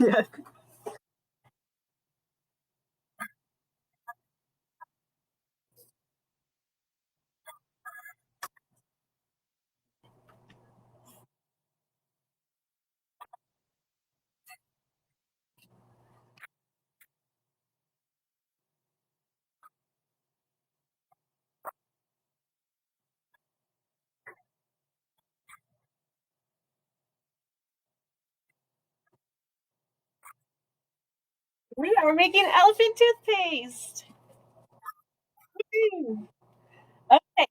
Yes. We are making elephant toothpaste. Okay,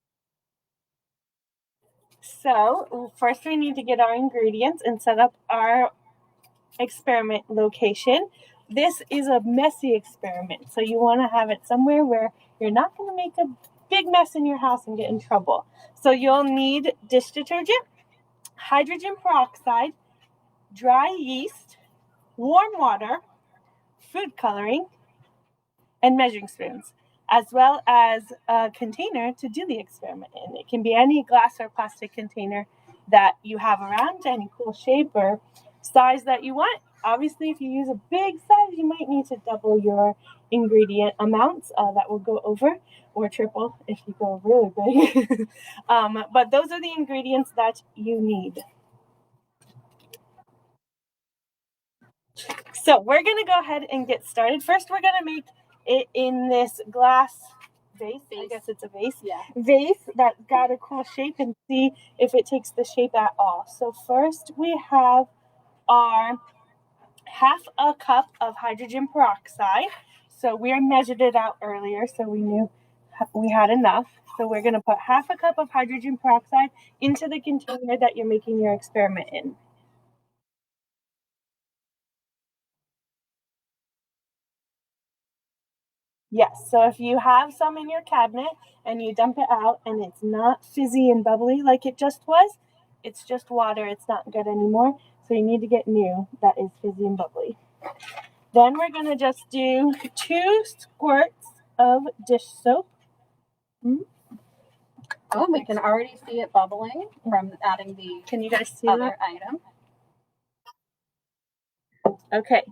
so first we need to get our ingredients and set up our experiment location. This is a messy experiment, so you want to have it somewhere where you're not going to make a big mess in your house and get in trouble. So you'll need dish detergent, hydrogen peroxide, dry yeast, warm water, food coloring, and measuring spoons, as well as a container to do the experiment in. It can be any glass or plastic container that you have around, any cool shape or size that you want. Obviously, if you use a big size, you might need to double your ingredient amounts. That will go over, or triple if you go really big. But those are the ingredients that you need. So we're going to go ahead and get started. First, we're going to make it in this glass vase. I guess it's a vase. Yeah. Vase that got a cool shape, and see if it takes the shape at all. So first we have our half a cup of hydrogen peroxide. So we measured it out earlier, so we knew we had enough. So we're going to put half a cup of hydrogen peroxide into the container that you're making your experiment in. Yes, so if you have some in your cabinet and you dump it out and it's not fizzy and bubbly like it just was, it's just water, it's not good anymore. So you need to get new that is fizzy and bubbly. Then we're going to just do 2 squirts of dish soap. Oh, we can already see it bubbling from adding the Can you guys see other that? item. Okay.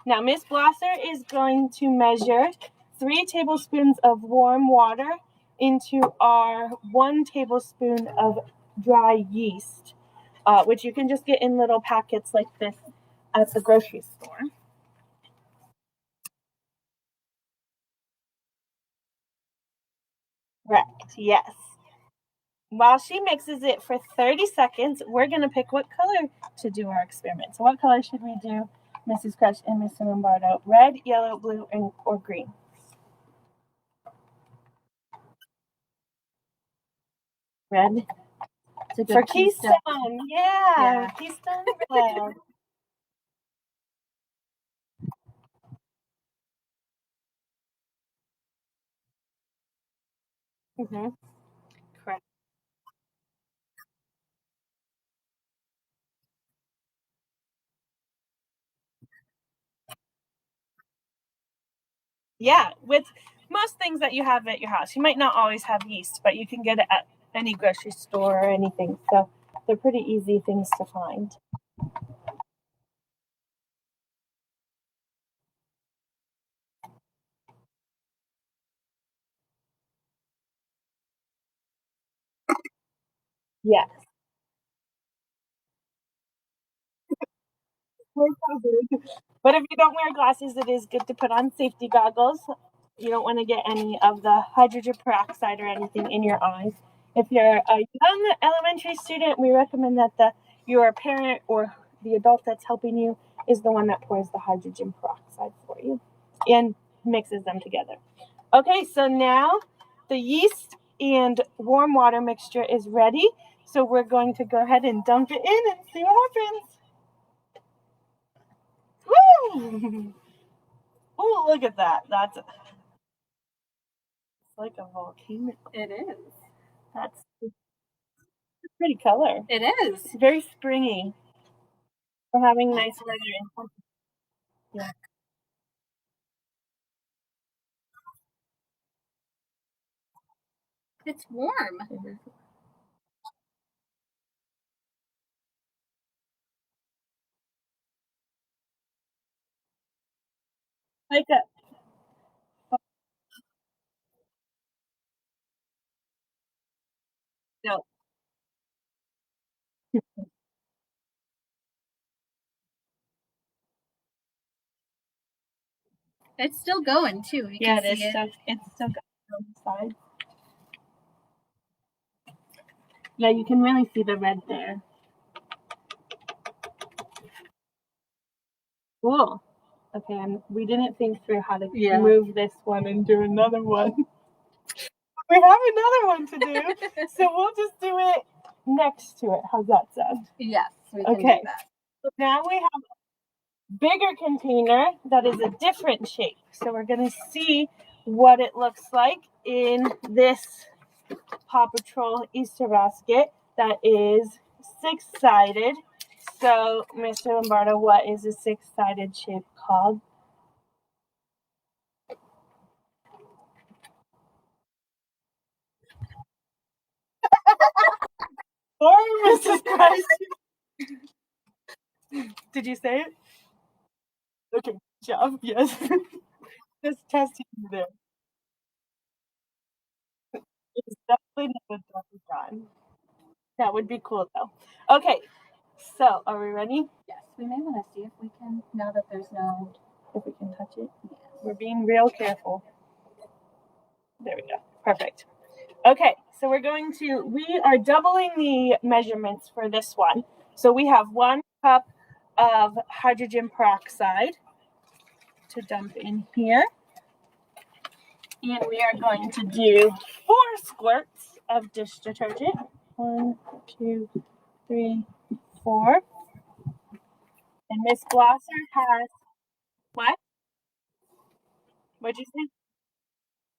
Now Miss Blosser is going to measure 3 tablespoons of warm water into our 1 tablespoon of dry yeast, which you can just get in little packets like this at the grocery store. Correct, yes. While she mixes it for 30 seconds, we're going to pick what color to do our experiment. So what color should we do, Mrs. Crutch and Mr. Lombardo? Red, yellow, blue, or green? Red. For Keystone. Yeah. Keystone Red. Mm-hmm. Correct. Yeah, with most things that you have at your house, you might not always have yeast, but you can get it at any grocery store or anything. So they're pretty easy things to find. Yes. But if you don't wear glasses, it is good to put on safety goggles. You don't want to get any of the hydrogen peroxide or anything in your eyes. If you're a young elementary student, we recommend that your parent or the adult that's helping you is the one that pours the hydrogen peroxide for you and mixes them together. Okay, so now the yeast and warm water mixture is ready. So we're going to go ahead and dump it in and see what happens. Woo! Oh, look at that. That's like a volcano. It is. That's a pretty color. It is. Very springy. We're having nice weather. Yeah. It's warm. like a no. It's still going too. You Yeah, can see it. It's still going on the side. Yeah, you can really see the red there. Cool. Okay, and we didn't think through how to move this one and do another one. We have another one to do, so we'll just do it next to it. How's that sound? Yes, we can do Okay. that. So now we have a bigger container that is a different shape. So we're going to see what it looks like in this Paw Patrol Easter basket that is six-sided. So, Mr. Lombardo, what is a six-sided shape called? Sorry, Mrs. Price. Did you say it? Okay, good job. Yes. Just testing you there. It's definitely not a double done. That would be cool though. Okay, so are we ready? Yes, we may want to see if we can, now that there's no, If we can touch it. yes. We're being real careful. There we go. Perfect. Okay, so we are doubling the measurements for this one. So we have 1 cup of hydrogen peroxide to dump in here. And we are going to do 4 squirts of dish detergent. 1, 2, 3, 4. And Miss Blosser has what? What'd you say?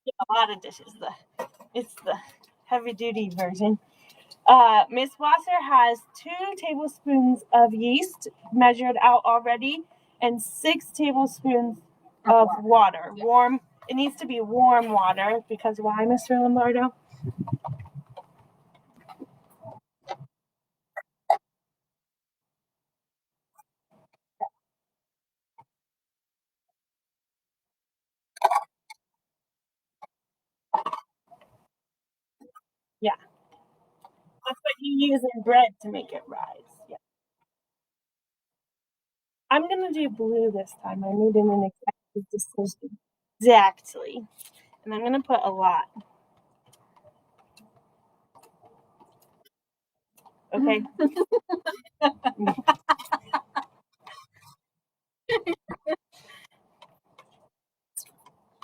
Yeah, a lot of dishes. It's the heavy duty version. Miss Blosser has 2 tablespoons of yeast measured out already, and 6 tablespoons of water. Yeah. Warm. It needs to be warm water because why, Mr. Lombardo? Yeah, that's what you use in bread to make it rise. Yeah. I'm gonna do blue this time. I made an executive decision. Exactly. And I'm gonna put a lot. Okay.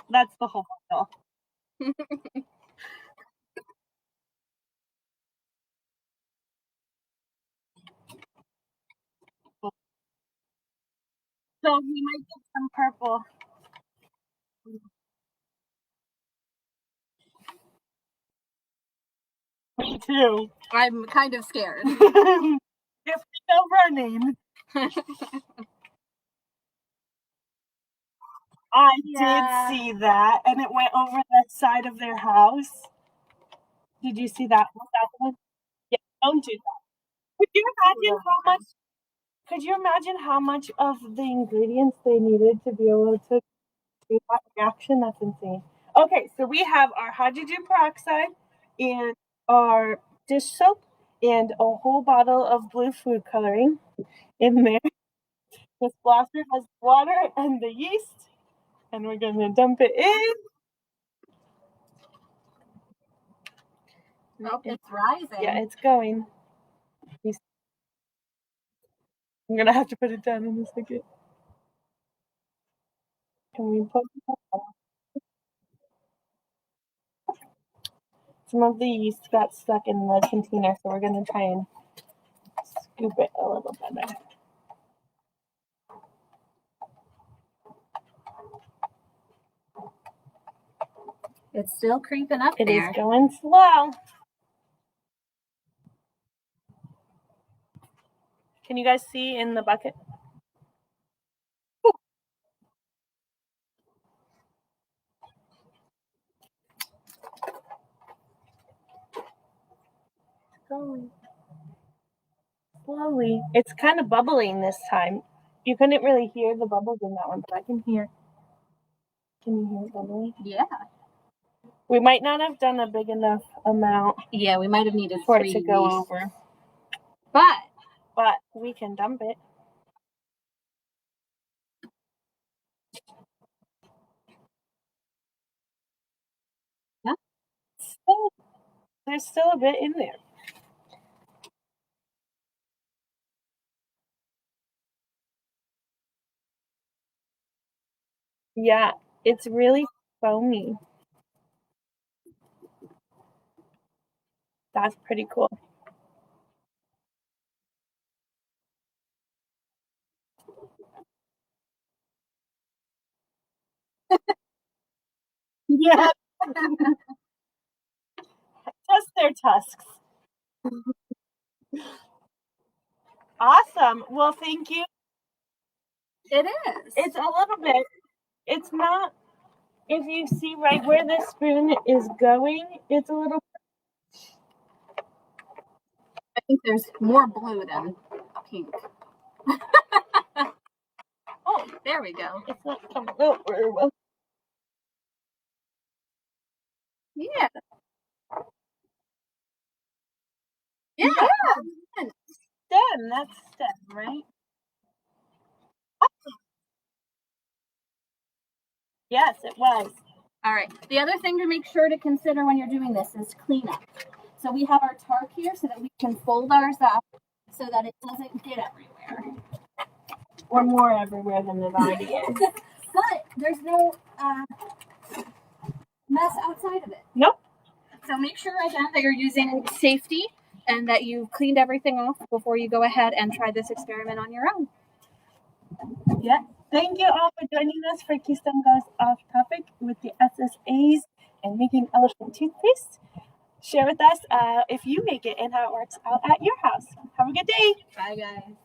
That's the whole bottle. So we might get some purple. Me too. I'm kind of scared. If we go running. I did see that, and it went over the side of their house. Did you see that? Was that the one? Yeah, don't do that. Could you imagine how much? Could you imagine how much of the ingredients they needed to be able to do that reaction? That's insane. Okay, so we have our hydrogen peroxide and our dish soap and a whole bottle of blue food coloring in there. Miss Blosser has water and the yeast, and we're gonna dump it in. Oh, it's rising. Yeah, it's going. I'm gonna have to put it down in a second. Can we put some of the yeast got stuck in the container, so we're gonna try and scoop it a little better. It's still creeping up It there. is going slow. Can you guys see in the bucket? Going slowly. It's kind of bubbling this time. You couldn't really hear the bubbles in that one, but I can hear. Can you hear it bubbling? Yeah. We might not have done a big enough amount Yeah, we might have needed for 3 it to go yeasts. over, But we can dump it. Yeah. There's still a bit in there. Yeah, it's really foamy. That's pretty cool. Yeah. Just their tusks. Awesome. Well, thank you. it is. It's a little bit. It's not. If you see right where the spoon is going, it's a little. I think there's more blue than pink. Oh, there we go. It's not coming out very well. Yeah. Yeah. Stem. That's stem, right? Yes, it was. All right. The other thing to make sure to consider when you're doing this is cleanup. So we have our tarp here so that we can fold ours up so that it doesn't get everywhere. Or more everywhere than it already is. But there's no mess outside of it. Nope. So make sure again that you're using safety and that you've cleaned everything off before you go ahead and try this experiment on your own. Yeah. Thank you all for joining us for Keystone Goes Off Topic with the SSAs and making elephant toothpaste. Share with us if you make it and how it works out at your house. Have a good day. Bye, guys.